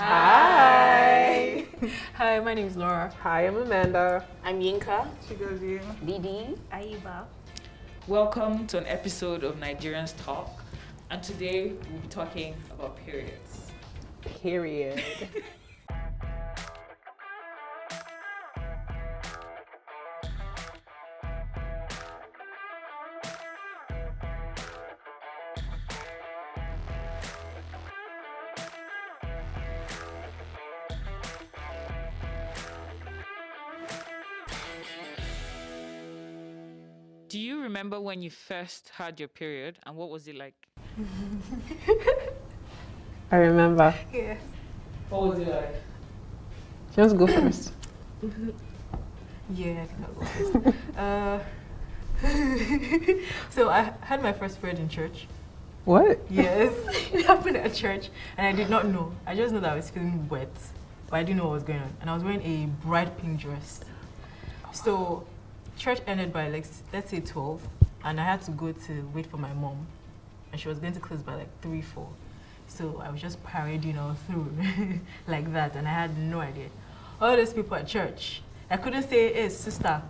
Hi. Hi, my name is Laura. Hi, I'm Amanda. I'm Yinka. Chigozie. Didi. Aiba. Welcome to an episode of Nigerians Talk, and today we'll be talking about periods. Period. Do you remember when you first had your period, and what was it like? I remember. Yes. What was it like? Just go first. Yeah, I think I'll go first. So I had my first period in church. What? Yes, it happened at church, and I did not know. I just know that I was feeling wet, but I didn't know what was going on. And I was wearing a bright pink dress. So church ended by let's say 12, and I had to go to wait for my mom, and she was going to close by 3, 4. So I was just parading all through like that, and I had no idea. All those people at church, I couldn't say, "Hey, sister,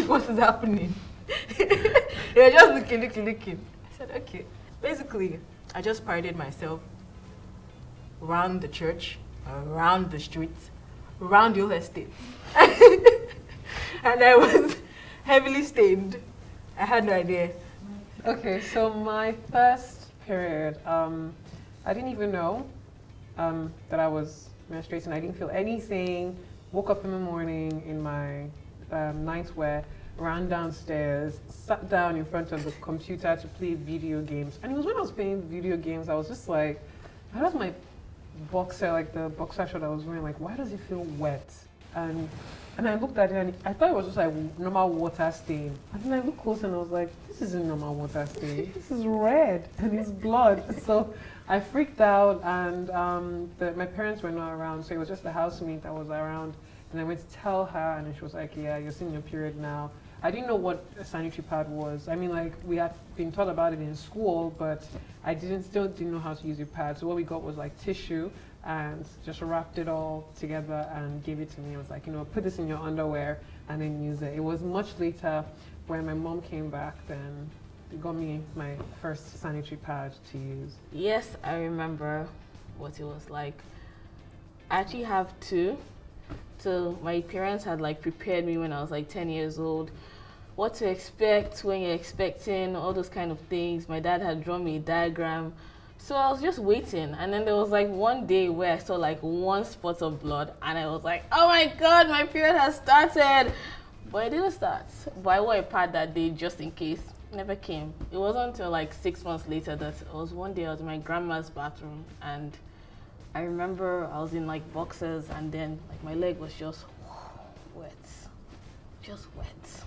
what is happening?" They were just looking. I said, "Okay." Basically, I just paraded myself around the church, around the streets, around the whole estate, and I was heavily stained. I had no idea. Okay, so my first period, I didn't even know that I was menstruating. I didn't feel anything. Woke up in the morning in my nightwear, ran downstairs, sat down in front of the computer to play video games. And it was when I was playing video games, I was just like, why does my boxer, the boxer short I was wearing, why does it feel wet? And I looked at it and I thought it was just like normal water stain. And then I looked closer and I was like, this isn't normal water stain. This is red and it's blood. So I freaked out, and my parents were not around, so it was just the housemate that was around. And I went to tell her, and she was like, yeah, you're seeing your period now. I didn't know what a sanitary pad was. I mean, we had been taught about it in school, but I still didn't know how to use a pad. So what we got was tissue, and just wrapped it all together and gave it to me. It was like, put this in your underwear and then use it. It was much later when my mom came back, then they got me my first sanitary pad to use. Yes, I remember what it was like. I actually have two. So my parents had prepared me when I was 10 years old. What to expect when you're expecting, all those kind of things. My dad had drawn me a diagram. So I was just waiting, and then there was one day where I saw one spot of blood, and I was like, oh my god, my period has started. But it didn't start. But I wore a pad that day just in case. Never came. It wasn't until 6 months later that it was one day I was in my grandma's bathroom, and I remember I was in boxers, and then my leg was just wet. Just wet.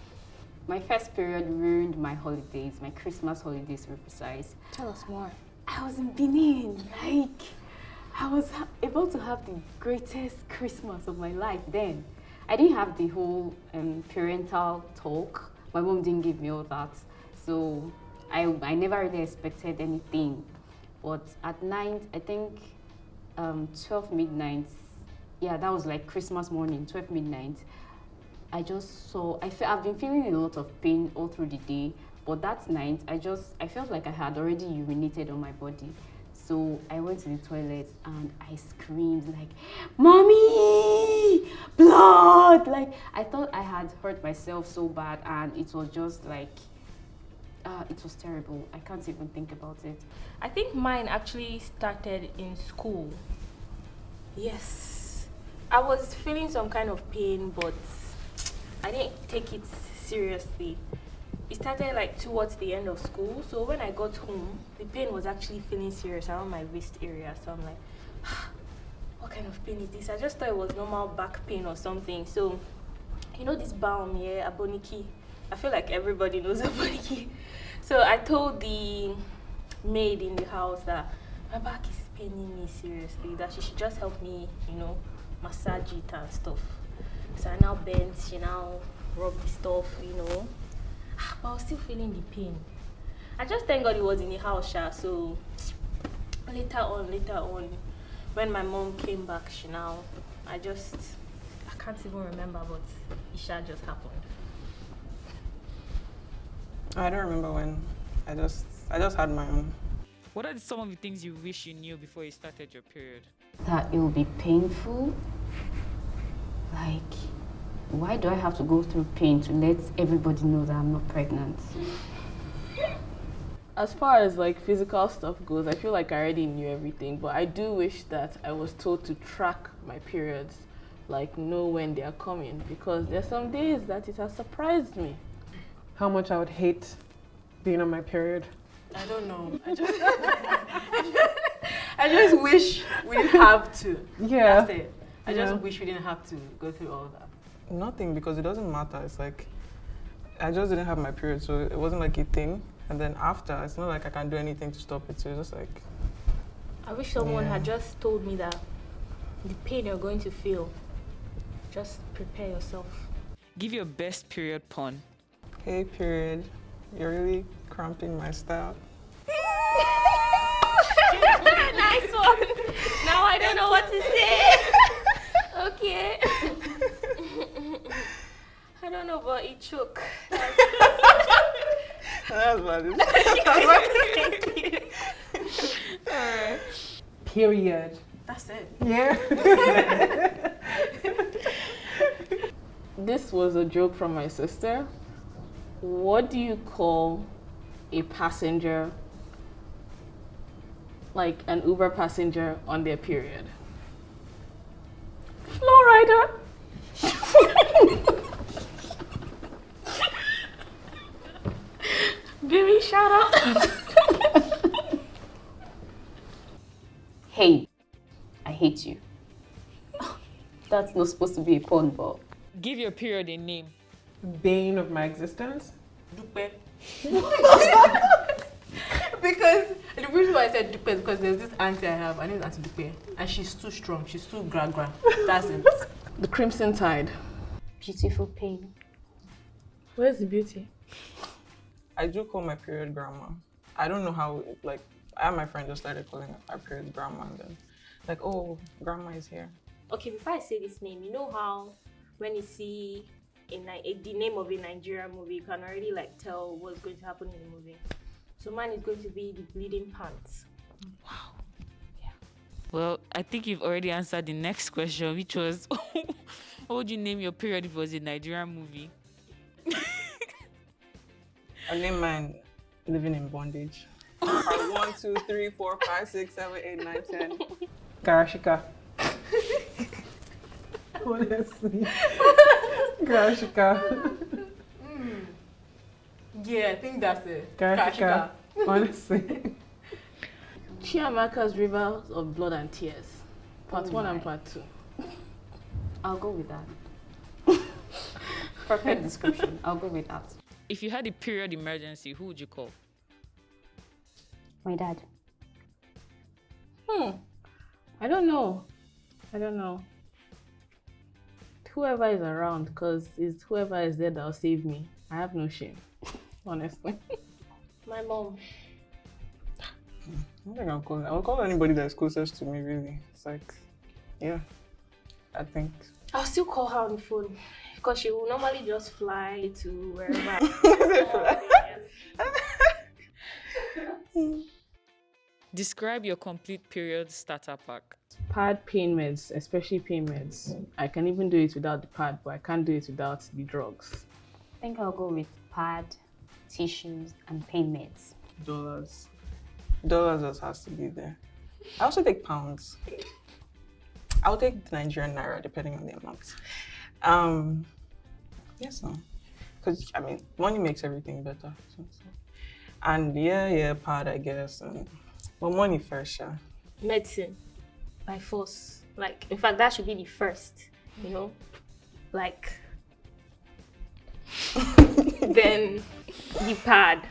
My first period ruined my holidays, my Christmas holidays to be precise. Tell us more. I was in Benin, I was able to have the greatest Christmas of my life then. I didn't have the whole parental talk. My mom didn't give me all that. So I never really expected anything. But at night, I think 12 midnight, yeah, that was Christmas morning, 12 midnight. I've been feeling a lot of pain all through the day. But that night, I felt like I had already urinated on my body. So I went to the toilet and I screamed "Mommy! Blood!" I thought I had hurt myself so bad, and it was just it was terrible. I can't even think about it. I think mine actually started in school. Yes. I was feeling some kind of pain, but I didn't take it seriously. It started towards the end of school. So when I got home, the pain was actually feeling serious around my wrist area. So I'm like, what kind of pain is this? I just thought it was normal back pain or something. So, this balm here, Aboniki. I feel like everybody knows Aboniki. So I told the maid in the house that my back is paining me seriously, that she should just help me, massage it and stuff. So I now bent, she now rubbed the stuff, but I was still feeling the pain. I just thank God it was in the house, so later on, when my mom came back, I can't even remember, but Isha just happened. I don't remember when. I just had my own. What are some of the things you wish you knew before you started your period? That it will be painful. Like, why do I have to go through pain to let everybody know that I'm not pregnant? As far as like physical stuff goes, I feel like I already knew everything, but I do wish that I was told to track my periods, like know when they are coming, because there's some days that it has surprised me. How much I would hate being on my period. I don't know. I just wish we didn't have to. Yeah. That's it. I just wish we didn't have to go through all that. Nothing, because it doesn't matter. It's like, I just didn't have my period, so it wasn't like a thing. And then after, it's not like I can do anything to stop it. So it's just like... I wish someone had just told me that the pain you're going to feel, just prepare yourself. Give your best period pun. Hey, period. You're really cramping my style. Nice one. Now I don't know what to say. Okay. I don't know, but it choke. That's what it is. Period. That's it. Yeah. This was a joke from my sister. What do you call a passenger, like an Uber passenger on their period? Flow rider. Baby, shout out. Hey, I hate you. That's not supposed to be a pun, but... Give your period a name. Bane of my existence. Dupe. Because the reason why I said Dupe is because there's this auntie I have. Her name is Auntie Dupe, and she's too strong. She's too gra. That's it. The Crimson Tide. Beautiful pain. Where's the beauty? I do call my period grandma. I don't know how, like, I and my friend just started calling our period grandma, and then, like, oh, grandma is here. Okay, before I say this name, you know how when you see the name of a Nigerian movie, you can already like tell what's going to happen in the movie. So mine is going to be The Bleeding Pants. Wow. Yeah. Well, I think you've already answered the next question, which was, what would you name your period if it was a Nigerian movie? I name mine Living in Bondage. Part 1, 2, 3, 4, 5, 6, 7, 8, 9, 10. Garashika. Honestly. Garashika. Yeah, I think that's it. Garashika. Honestly. Chiamaka's Rivers of Blood and Tears. Part 1 and Part 2. I'll go with that. Perfect description. I'll go with that. If you had a period emergency, who would you call? My dad. I don't know. Whoever is around, because it's whoever is there that'll save me. I have no shame, honestly. My mom. I think I'll call anybody that's closest to me, really. It's like, yeah, I think. I'll still call her on the phone because she will normally just fly to wherever. Describe your complete period starter pack. Pad, pain meds, especially pain meds. I can even do it without the pad, but I can't do it without the drugs. I think I'll go with pad, tissues, and pain meds. Dollars just has to be there. I also take pounds. I'll take the Nigerian naira depending on the amount. Yes, no. Because, I mean, money makes everything better. So. And yeah, pad, I guess. But money first, yeah. Medicine. By force. Like, in fact, that should be the first, you know? Like, then the pad.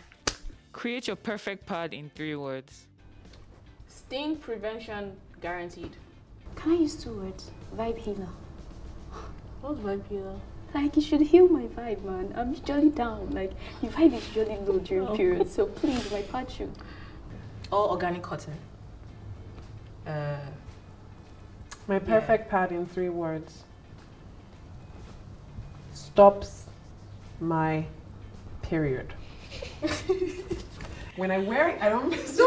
Create your perfect pad in 3 words. Sting prevention guaranteed. Can I use 2 words? Vibe healer. What's vibe healer? Like, it should heal my vibe, man. I'm usually down. Like, the vibe is usually low during periods. So please, my pad should. All organic cotton. My perfect pad in 3 words. Stops my period. When I wear it, I don't miss I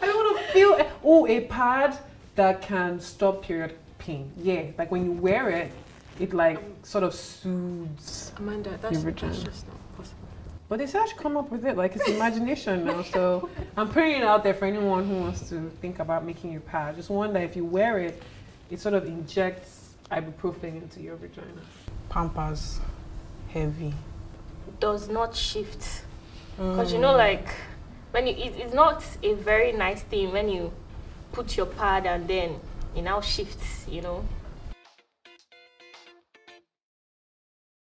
don't want to feel a pad that can stop period pain. Yeah, like when you wear it, it like sort of soothes. Amanda, Your vagina. that's just not possible. But they said come up with it, like it's imagination now. So I'm putting it out there for anyone who wants to think about making a pad. Just one that if you wear it, it sort of injects ibuprofen into your vagina. Pampers, heavy. Does not shift. Because you know, like, when it's not a very nice thing when you put your pad and then it now shifts, you know.